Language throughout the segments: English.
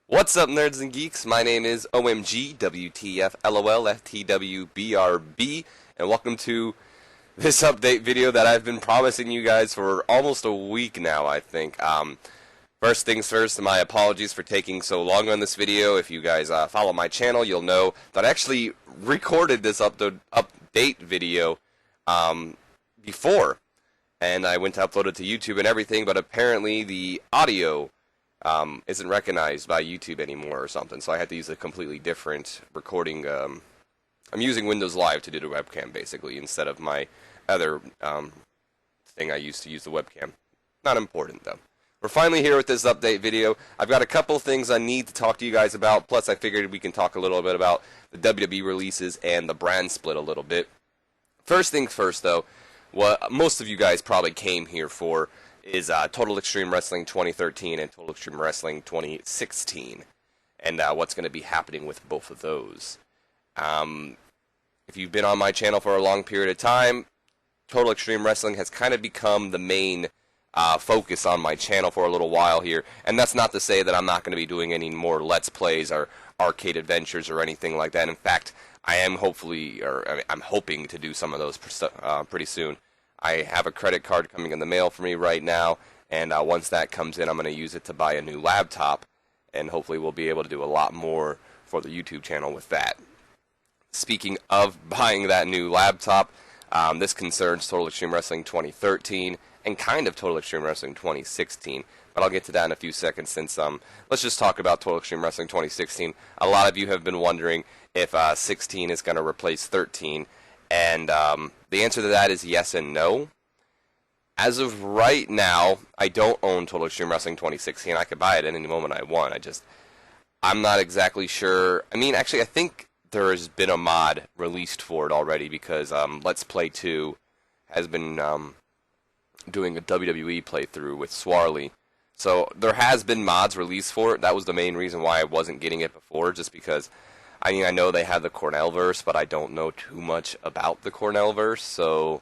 What's up, nerds and geeks? My name is OMG, WTF, LOL, FTW, BRB, and welcome to this update video that I've been promising you guys for almost a week now, I think. First things first, my apologies for taking so long on this video. If you guys follow my channel, you'll know that I actually recorded this update video before, and I went to upload it to YouTube and everything, but apparently the audio isn't recognized by YouTube anymore or something, so I had to use a completely different recording. I'm using Windows Live to do the webcam, basically, instead of my other thing I used to use the webcam. Not important, though. We're finally here with this update video. I've got a couple things I need to talk to you guys about, plus I figured we can talk a little bit about the WWE releases and the brand split a little bit. First things first, though, what most of you guys probably came here for is Total Extreme Wrestling 2013 and Total Extreme Wrestling 2016, and what's going to be happening with both of those. If you've been on my channel for a long period of time, Total Extreme Wrestling has kind of become the main focus on my channel for a little while here, and that's not to say that I'm not going to be doing any more Let's Plays or arcade adventures or anything like that. In fact, I'm hoping to do some of those pretty soon. I have a credit card coming in the mail for me right now, and once that comes in, I'm going to use it to buy a new laptop, and hopefully we'll be able to do a lot more for the YouTube channel with that. Speaking of buying that new laptop, this concerns Total Extreme Wrestling 2013 and kind of Total Extreme Wrestling 2016, but I'll get to that in a few seconds since let's just talk about Total Extreme Wrestling 2016. A lot of you have been wondering if 16 is going to replace 13, and the answer to that is yes and no. As of right now, I don't own Total Extreme Wrestling 2016. I could buy it at any moment I want. I'm not exactly sure. I mean, actually, I think there has been a mod released for it already because Let's Play 2 has been doing a WWE playthrough with Swarley. So there has been mods released for it. That was the main reason why I wasn't getting it before, just because I mean, I know they have the Cornell-verse, but I don't know too much about the Cornell-verse, so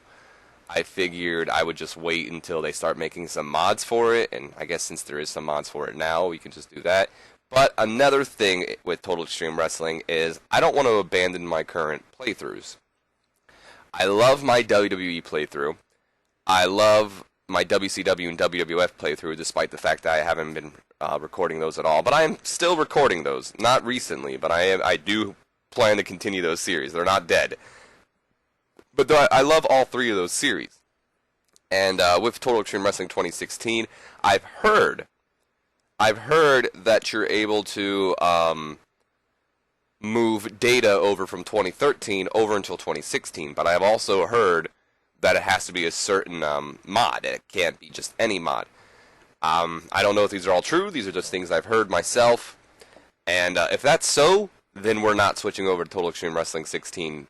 I figured I would just wait until they start making some mods for it, and I guess since there is some mods for it now, we can just do that. But another thing with Total Extreme Wrestling is I don't want to abandon my current playthroughs. I love my WWE playthrough. I love my WCW and WWF playthrough, despite the fact that I haven't been recording those at all. But I am still recording those. Not recently, but I do plan to continue those series. They're not dead. But I love all three of those series. And with Total Extreme Wrestling 2016, I've heard that you're able to move data over from 2013 over until 2016. But I have also heard that it has to be a certain mod. It can't be just any mod. I don't know if these are all true. These are just things I've heard myself. And if that's so, then we're not switching over to Total Extreme Wrestling 16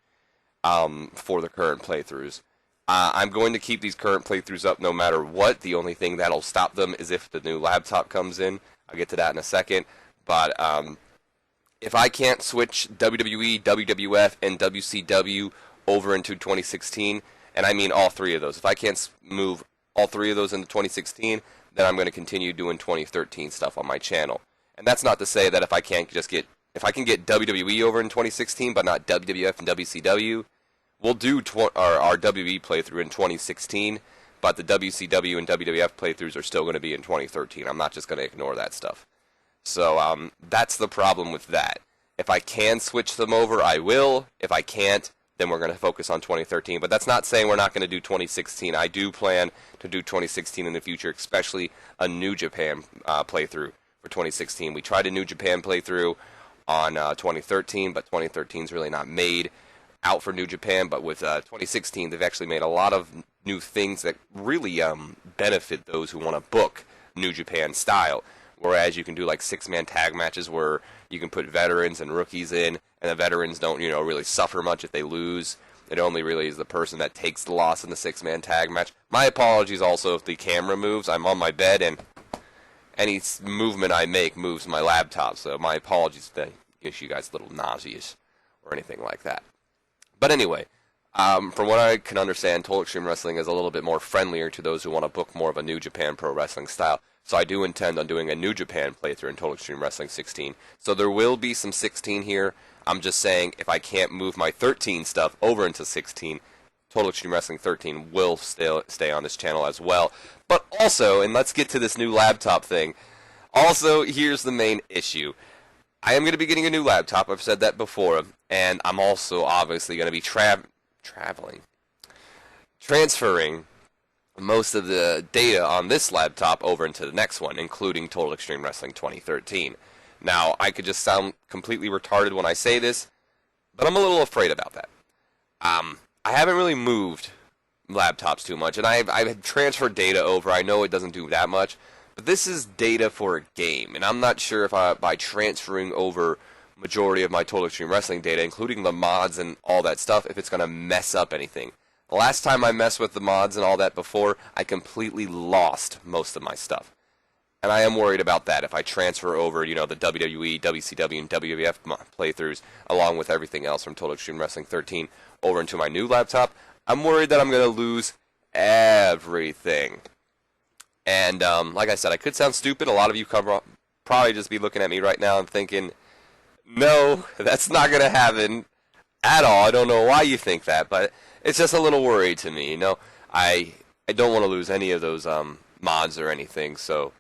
for the current playthroughs. I'm going to keep these current playthroughs up no matter what. The only thing that'll stop them is if the new laptop comes in. I'll get to that in a second. But if I can't switch WWE, WWF, and WCW over into 2016, and I mean all three of those, if I can't move all three of those into 2016, then I'm going to continue doing 2013 stuff on my channel. And that's not to say that if I can get WWE over in 2016, but not WWF and WCW, we'll do our WWE playthrough in 2016, but the WCW and WWF playthroughs are still going to be in 2013. I'm not just going to ignore that stuff. So that's the problem with that. If I can switch them over, I will. If I can't, then we're going to focus on 2013. But that's not saying we're not going to do 2016. I do plan to do 2016 in the future, especially a New Japan playthrough for 2016. We tried a New Japan playthrough on 2013, but 2013 is really not made out for New Japan. But with 2016, they've actually made a lot of new things that really benefit those who want to book New Japan style. Whereas you can do like 6-man tag matches where you can put veterans and rookies in, and the veterans don't, really suffer much if they lose. It only really is the person that takes the loss in the 6-man tag match. My apologies also if the camera moves. I'm on my bed, and any movement I make moves my laptop, so my apologies if that gives you guys a little nauseous or anything like that. But anyway, From what I can understand, Total Extreme Wrestling is a little bit more friendlier to those who want to book more of a New Japan Pro Wrestling style. So I do intend on doing a New Japan playthrough in Total Extreme Wrestling 16. So there will be some 16 here. I'm just saying if I can't move my 13 stuff over into 16, Total Extreme Wrestling 13 will stay on this channel as well. But also, and let's get to this new laptop thing. Also, here's the main issue. I am going to be getting a new laptop. I've said that before. And I'm also obviously going to be transferring most of the data on this laptop over into the next one, including Total Extreme Wrestling 2013. Now, I could just sound completely retarded when I say this, but I'm a little afraid about that. I haven't really moved laptops too much, and I've transferred data over. I know it doesn't do that much, but this is data for a game, and I'm not sure if by transferring over majority of my Total Extreme Wrestling data, including the mods and all that stuff, if it's going to mess up anything. The last time I messed with the mods and all that before, I completely lost most of my stuff. And I am worried about that if I transfer over, the WWE, WCW, and WWF playthroughs, along with everything else from Total Extreme Wrestling 13, over into my new laptop. I'm worried that I'm going to lose everything. And like I said, I could sound stupid. A lot of you probably just be looking at me right now and thinking, no, that's not going to happen at all. I don't know why you think that, but it's just a little worry to me. I don't want to lose any of those mods or anything, so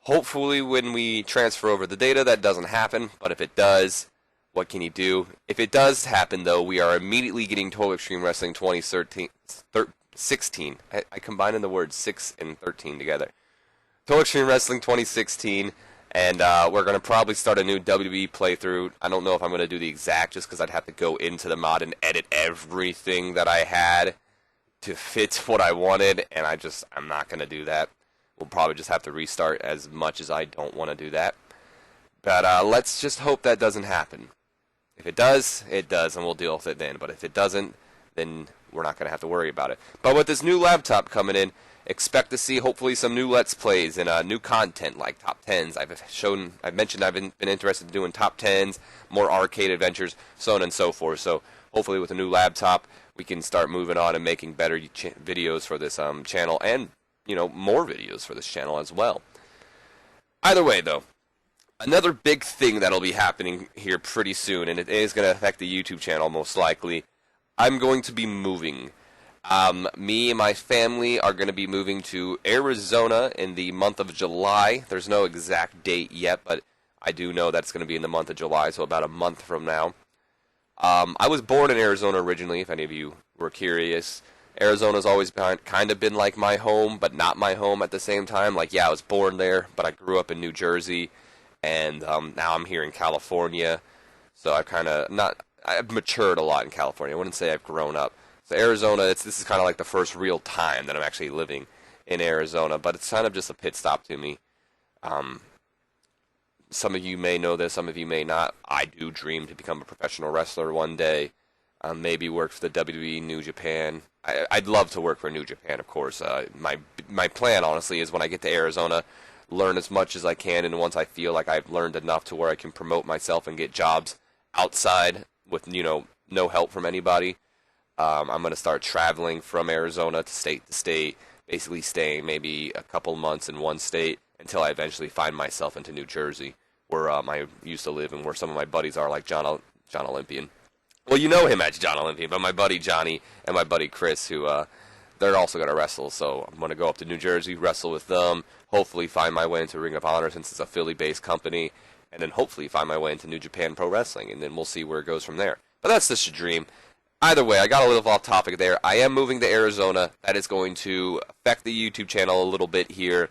hopefully when we transfer over the data, that doesn't happen. But if it does, what can you do? If it does happen, though, we are immediately getting Total Extreme Wrestling 2016. I combined the words 6 and 13 together. Total Extreme Wrestling 2016, and we're going to probably start a new WWE playthrough. I don't know if I'm going to do the exact, just because I'd have to go into the mod and edit everything that I had to fit what I wanted, and I'm not going to do that. We'll probably just have to restart, as much as I don't want to do that. But let's just hope that doesn't happen. If it does, it does, and we'll deal with it then. But if it doesn't, then we're not going to have to worry about it. But with this new laptop coming in, expect to see hopefully some new Let's Plays and new content like top 10s. I've mentioned I've been interested in doing top 10s, more arcade adventures, so on and so forth. So hopefully with a new laptop, we can start moving on and making better videos for this channel, and more videos for this channel as well. Either way, though, another big thing that'll be happening here pretty soon, and it is going to affect the YouTube channel most likely. I'm going to be moving. Me and my family are going to be moving to Arizona in the month of July. There's no exact date yet, but I do know that's going to be in the month of July, so about a month from now. I was born in Arizona originally, if any of you were curious. Arizona's always kind of been like my home, but not my home at the same time. Like, yeah, I was born there, but I grew up in New Jersey, and now I'm here in California. So I've matured a lot in California. I wouldn't say I've grown up. So Arizona, this is kind of like the first real time that I'm actually living in Arizona, but it's kind of just a pit stop to me. Some of you may know this, some of you may not. I do dream to become a professional wrestler one day. Maybe work for the WWE, New Japan. I'd love to work for New Japan, of course. My plan, honestly, is when I get to Arizona, learn as much as I can, and once I feel like I've learned enough to where I can promote myself and get jobs outside with, no help from anybody, I'm going to start traveling from Arizona to state, basically staying maybe a couple months in one state until I eventually find myself into New Jersey, where I used to live and where some of my buddies are, like John Olympian. Well, you know him as John Olympian, but my buddy Johnny and my buddy Chris, who they're also going to wrestle. So I'm going to go up to New Jersey, wrestle with them, hopefully find my way into Ring of Honor since it's a Philly-based company, and then hopefully find my way into New Japan Pro Wrestling, and then we'll see where it goes from there. But that's just a dream. Either way, I got a little off topic there. I am moving to Arizona. That is going to affect the YouTube channel a little bit here.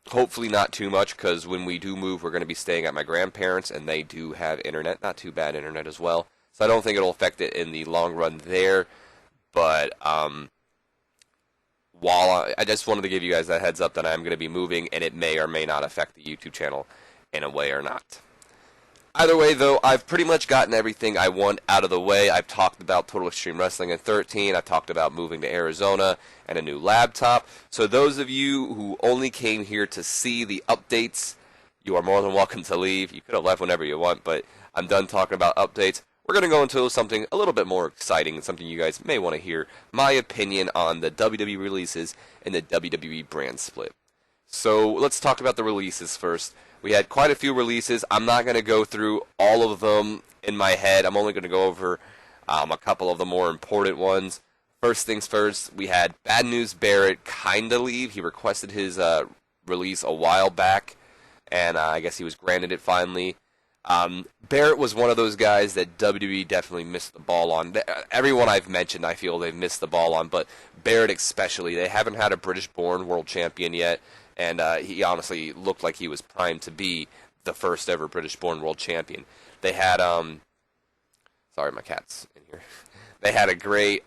Hopefully not too much, because when we do move, we're going to be staying at my grandparents, and they do have internet, not too bad internet as well. So I don't think it'll affect it in the long run there. But I just wanted to give you guys that heads up that I'm going to be moving, and it may or may not affect the YouTube channel in a way or not. Either way, though, I've pretty much gotten everything I want out of the way. I've talked about Total Extreme Wrestling in 13. I've talked about moving to Arizona and a new laptop. So those of you who only came here to see the updates, you are more than welcome to leave. You could have left whenever you want, but I'm done talking about updates. We're going to go into something a little bit more exciting and something you guys may want to hear. My opinion on the WWE releases and the WWE brand split. So let's talk about the releases first. We had quite a few releases. I'm not going to go through all of them in my head. I'm only going to go over a couple of the more important ones. First things first, we had Bad News Barrett kinda leave. He requested his release a while back, and I guess he was granted it finally. Barrett was one of those guys that WWE definitely missed the ball on. Everyone I've mentioned, I feel they've missed the ball on, but Barrett especially. They haven't had a British-born world champion yet, and he honestly looked like he was primed to be the first ever British-born world champion. They had, sorry, my cat's in here. They had a great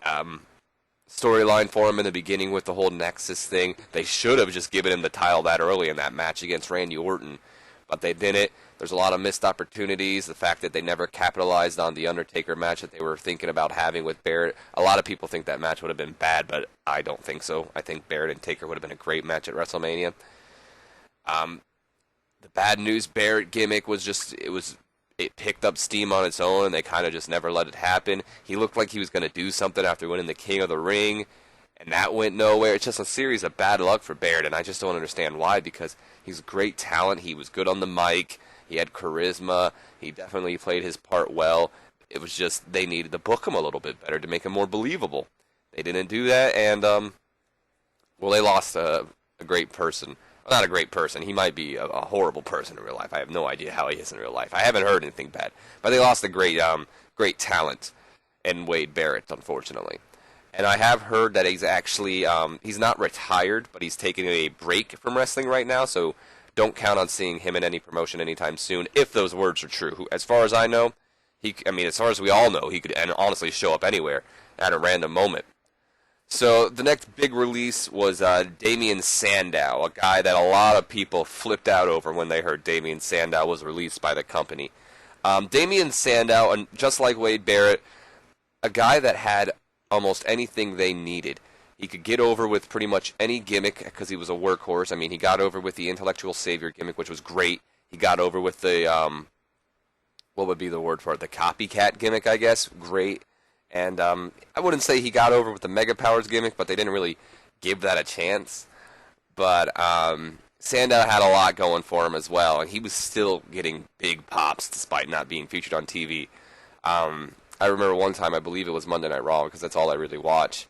storyline for him in the beginning with the whole Nexus thing. They should have just given him the title that early in that match against Randy Orton, but they didn't. There's a lot of missed opportunities. The fact that they never capitalized on the Undertaker match that they were thinking about having with Barrett. A lot of people think that match would have been bad, but I don't think so. I think Barrett and Taker would have been a great match at WrestleMania. The Bad News Barrett gimmick was just, it picked up steam on its own, and they kind of just never let it happen. He looked like he was going to do something after winning the King of the Ring, and that went nowhere. It's just a series of bad luck for Barrett, and I just don't understand why, because he's a great talent. He was good on the mic. He had charisma. He definitely played his part well. It was just they needed to book him a little bit better to make him more believable. They didn't do that, and, well, they lost a great person. Well, not a great person. He might be a horrible person in real life. I have no idea how he is in real life. I haven't heard anything bad. But they lost a great talent in Wwe Barrett, unfortunately. And I have heard that he's actually, he's not retired, but he's taking a break from wrestling right now, so don't count on seeing him in any promotion anytime soon, if those words are true. As far as I know, as far as we all know, he could honestly show up anywhere at a random moment. So the next big release was Damien Sandow, a guy that a lot of people flipped out over when they heard Damien Sandow was released by the company. Damien Sandow, and just like Wwe Barrett, a guy that had almost anything they needed. He could get over with pretty much any gimmick because he was a workhorse. I mean, he got over with the intellectual savior gimmick, which was great. He got over with the, what would be the word for it? The copycat gimmick, I guess. Great. And I wouldn't say he got over with the Mega Powers gimmick, but they didn't really give that a chance. But Sandow had a lot going for him as well, and he was still getting big pops despite not being featured on TV. I remember one time, I believe it was Monday Night Raw, because that's all I really watch.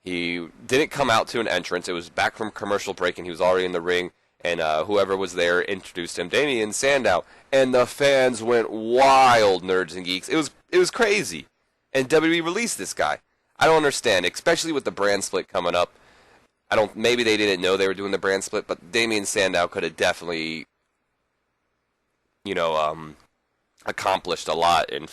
He didn't come out to an entrance. It was back from commercial break, and he was already in the ring, and whoever was there introduced him, Damien Sandow, and the fans went wild, nerds and geeks. It was crazy. And WWE released this guy. I don't understand, especially with the brand split coming up. Maybe they didn't know they were doing the brand split, but Damien Sandow could have definitely, accomplished a lot, and,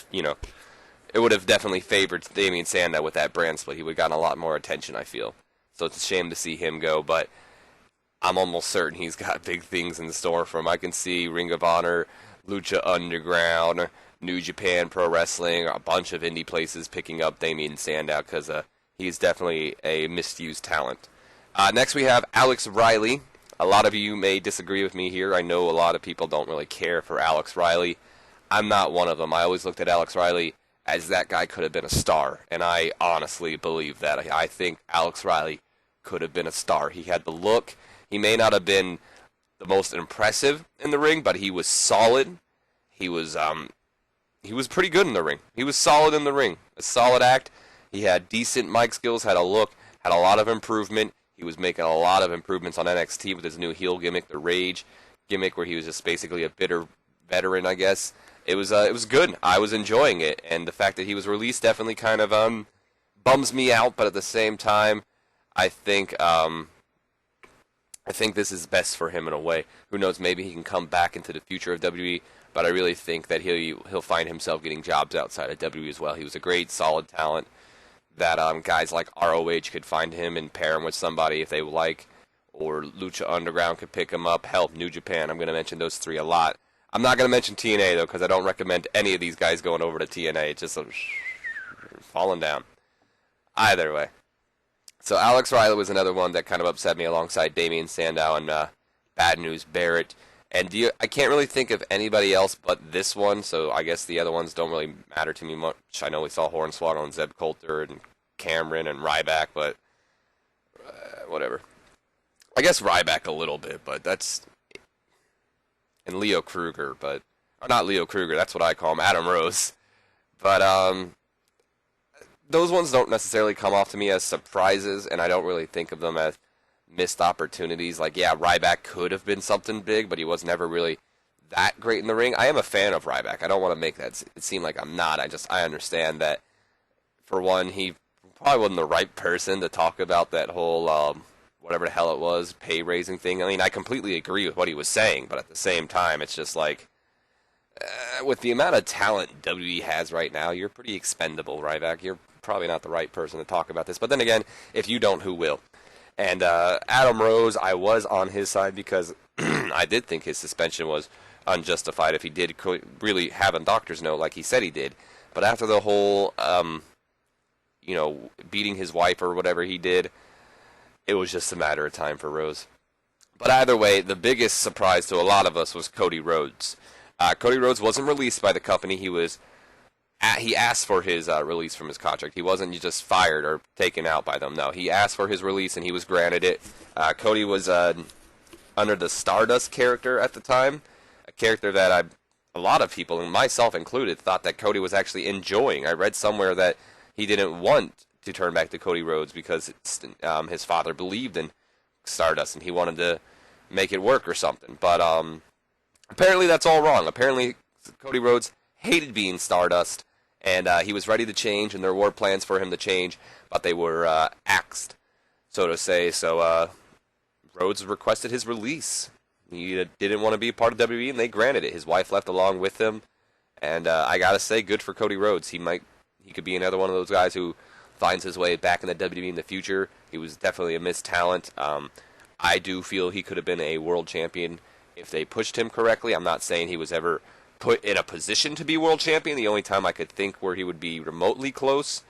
it would have definitely favored Damien Sandow with that brand split. He would have gotten a lot more attention, I feel. So it's a shame to see him go, but I'm almost certain he's got big things in store for him. I can see Ring of Honor, Lucha Underground, New Japan Pro Wrestling, a bunch of indie places picking up Damien Sandow because he's definitely a misused talent. Next we have Alex Riley. A lot of you may disagree with me here. I know a lot of people don't really care for Alex Riley. I'm not one of them. I always looked at Alex Riley as that guy could have been a star, and I honestly believe that. I think Alex Riley could have been a star. He had the look. He may not have been the most impressive in the ring, but he was solid. He was pretty good in the ring. He was solid in the ring. A solid act. He had decent mic skills, had a look, had a lot of improvement. He was making a lot of improvements on NXT with his new heel gimmick, the Rage gimmick, where he was just basically a bitter veteran, I guess. It was good. I was enjoying it, and the fact that he was released definitely kind of bums me out. But at the same time, I think this is best for him in a way. Who knows? Maybe he can come back into the future of WWE. But I really think that he'll find himself getting jobs outside of WWE as well. He was a great, solid talent that guys like ROH could find him and pair him with somebody if they would like, or Lucha Underground could pick him up. Help, New Japan. I'm going to mention those three a lot. I'm not going to mention TNA, though, because I don't recommend any of these guys going over to TNA. It's just falling down. Either way. So Alex Riley was another one that kind of upset me alongside Damien Sandow and Bad News Barrett. And I can't really think of anybody else but this one, so I guess the other ones don't really matter to me much. I know we saw Hornswoggle and Zeb Coulter and Cameron and Ryback, but whatever. I guess Ryback a little bit, but that's and Leo Kruger, but or not Leo Kruger. That's what I call him, Adam Rose. But those ones don't necessarily come off to me as surprises, and I don't really think of them as missed opportunities. Like, yeah, Ryback could have been something big, but he was never really that great in the ring. I am a fan of Ryback. I don't want to make that it seem like I'm not. I understand that, for one, he probably wasn't the right person to talk about that whole whatever the hell it was, pay raising thing. I mean, I completely agree with what he was saying, but at the same time, it's just like, with the amount of talent WWE has right now, you're pretty expendable, Ryback. You're probably not the right person to talk about this. But then again, if you don't, who will? And Adam Rose, I was on his side because I did think his suspension was unjustified if he did really have a doctor's note like he said he did. But after the whole, beating his wife or whatever he did, it was just a matter of time for Rose. But either way, the biggest surprise to a lot of us was Cody Rhodes. Cody Rhodes wasn't released by the company. He asked for his release from his contract. He wasn't just fired or taken out by them. No, he asked for his release, and he was granted it. Cody was under the Stardust character at the time, a character that a lot of people, and myself included, thought that Cody was actually enjoying. I read somewhere that he didn't want to turn back to Cody Rhodes because his father believed in Stardust, and he wanted to make it work or something. But apparently that's all wrong. Apparently Cody Rhodes hated being Stardust, and he was ready to change, and there were plans for him to change, but they were axed, so to say. So Rhodes requested his release. He didn't want to be a part of WWE, and they granted it. His wife left along with him, and I gotta say, good for Cody Rhodes. He could be another one of those guys who finds his way back in the WWE in the future. He was definitely a missed talent. I do feel he could have been a world champion if they pushed him correctly. I'm not saying he was ever put in a position to be world champion. The only time I could think where he would be remotely close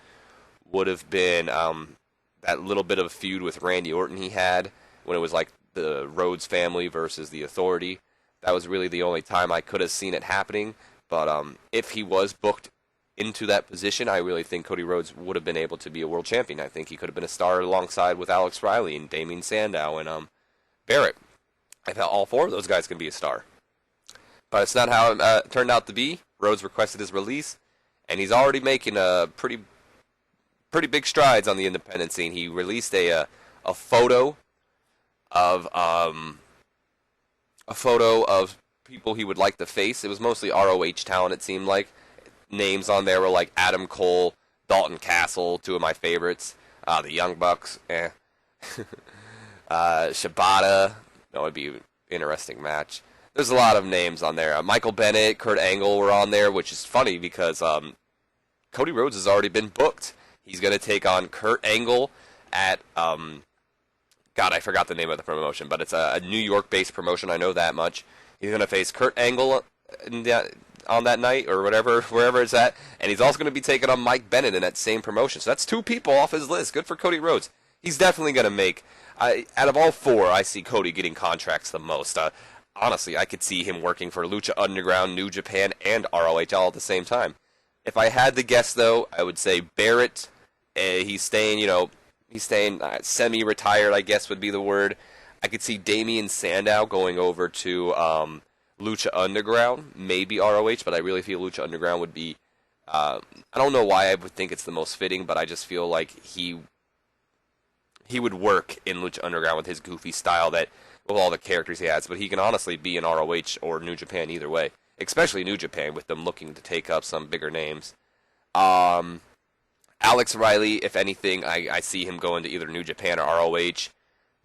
would have been that little bit of a feud with Randy Orton he had when it was like the Rhodes family versus the Authority. That was really the only time I could have seen it happening. But if he was booked into that position, I really think Cody Rhodes would have been able to be a world champion. I think he could have been a star alongside with Alex Riley and Damien Sandow and Barrett. I thought all four of those guys can be a star. But it's not how it turned out to be. Rhodes requested his release, and he's already making pretty big strides on the independent scene. He released a photo of people he would like to face. It was mostly ROH talent, it seemed like. Names on there were like Adam Cole, Dalton Castle, two of my favorites. The Young Bucks, Shibata, that would be an interesting match. There's a lot of names on there. Michael Bennett, Kurt Angle were on there, which is funny because Cody Rhodes has already been booked. He's going to take on Kurt Angle at, God, I forgot the name of the promotion, but it's a New York-based promotion, I know that much. He's going to face Kurt Angle on that night, or wherever it's at, and he's also going to be taking on Mike Bennett in that same promotion. So that's two people off his list. Good for Cody Rhodes. He's definitely going to make, out of all four, I see Cody getting contracts the most. Honestly, I could see him working for Lucha Underground, New Japan, and ROH all at the same time. If I had to guess, though, I would say Barrett. He's staying semi-retired, I guess would be the word. I could see Damien Sandow going over to Lucha Underground, maybe ROH, but I really feel Lucha Underground would be, I don't know why I would think it's the most fitting, but I just feel like he would work in Lucha Underground with his goofy style with all the characters he has, but he can honestly be in ROH or New Japan either way, especially New Japan with them looking to take up some bigger names. Alex Riley, if anything, I see him going to either New Japan or ROH,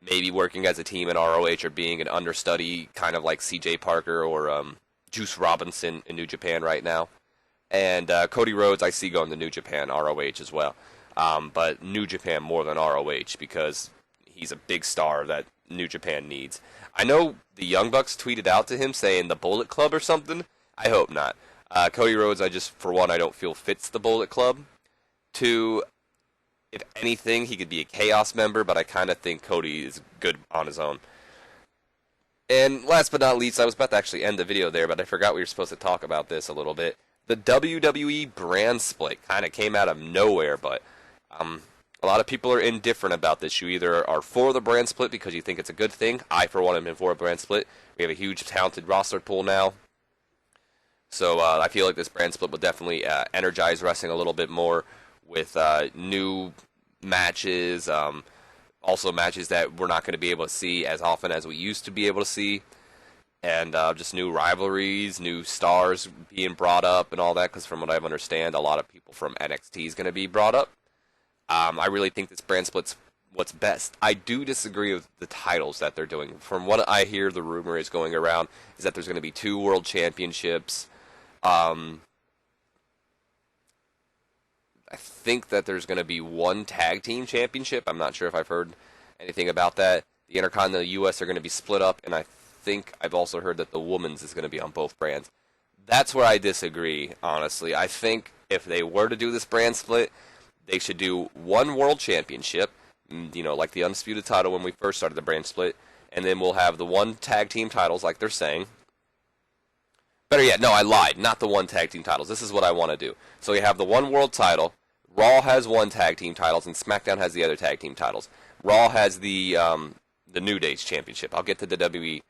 maybe working as a team in ROH or being an understudy, kind of like CJ Parker or Juice Robinson in New Japan right now. And Cody Rhodes, I see going to New Japan, ROH as well. But New Japan more than ROH because he's a big star that New Japan needs. I know the Young Bucks tweeted out to him saying the Bullet Club or something. I hope not. Cody Rhodes, I don't feel fits the Bullet Club. Two, if anything, he could be a Chaos member, but I kind of think Cody is good on his own. And last but not least, I was about to actually end the video there, but I forgot we were supposed to talk about this a little bit. The WWE brand split kind of came out of nowhere, but a A lot of people are indifferent about this. You either are for the brand split because you think it's a good thing. I, for one, am for a brand split. We have a huge talented roster pool now. So I feel like this brand split will definitely energize wrestling a little bit more with new matches, also matches that we're not going to be able to see as often as we used to be able to see, and just new rivalries, new stars being brought up and all that, because from what I understand, a lot of people from NXT is going to be brought up. I really think this brand split's what's best. I do disagree with the titles that they're doing. From what I hear, the rumor is going around is that there's going to be 2 world championships. I think that there's going to be 1 tag team championship. I'm not sure if I've heard anything about that. The Intercontinental US are going to be split up, and I think I've also heard that the women's is going to be on both brands. That's where I disagree, honestly. I think if they were to do this brand split, they should do 1 world championship, like the Undisputed title when we first started the brand split, and then we'll have the 1 tag team titles like they're saying. Better yet, no, I lied. Not the 1 tag team titles. This is what I want to do. So we have the 1 world title. Raw has 1 tag team titles, and SmackDown has the other tag team titles. Raw has the New Day's championship. I'll get to the WWE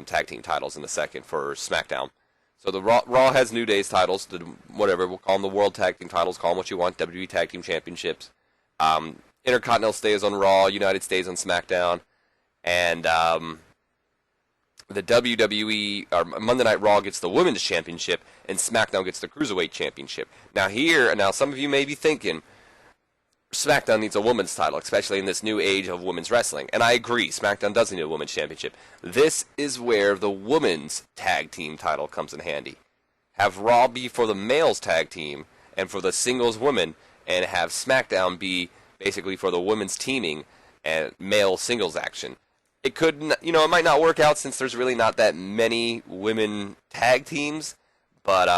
tag team titles in a second for SmackDown. So the Raw has New Day's titles. Whatever, we'll call them the World Tag Team titles. Call them what you want. WWE Tag Team Championships. Intercontinental stays on Raw. United stays on SmackDown. And the WWE or Monday Night Raw gets the Women's Championship, and SmackDown gets the Cruiserweight Championship. Now some of you may be thinking, SmackDown needs a women's title, especially in this new age of women's wrestling. And I agree, SmackDown does need a women's championship. This is where the women's tag team title comes in handy. Have Raw be for the males tag team and for the singles women, and have SmackDown be basically for the women's teaming and male singles action. It could, it might not work out since there's really not that many women tag teams, but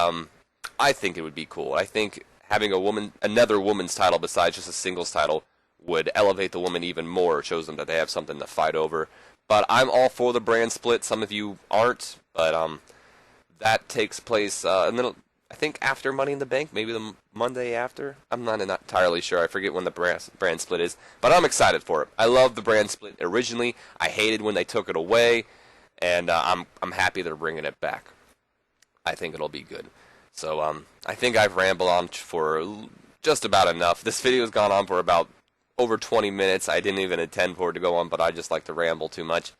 I think it would be cool. I think having another woman's title besides just a singles title would elevate the woman even more. It shows them that they have something to fight over. But I'm all for the brand split. Some of you aren't, but that takes place, and then I think after Money in the Bank, maybe the Monday after. I'm not entirely sure. I forget when the brand split is, but I'm excited for it. I love the brand split originally. I hated when they took it away, and I'm happy they're bringing it back. I think it'll be good. So I think I've rambled on for just about enough. This video has gone on for about over 20 minutes. I didn't even intend for it to go on, but I just like to ramble too much.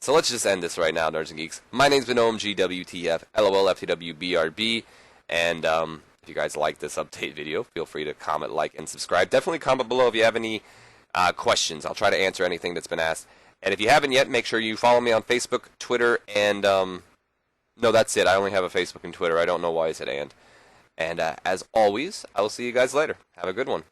So let's just end this right now, Nerds and Geeks. My name's been OMG WTF, LOL FTW BRB, and if you guys like this update video, feel free to comment, like, and subscribe. Definitely comment below if you have any questions. I'll try to answer anything that's been asked. And if you haven't yet, make sure you follow me on Facebook, Twitter, and no, that's it. I only have a Facebook and Twitter. I don't know why I said and. And as always, I will see you guys later. Have a good one.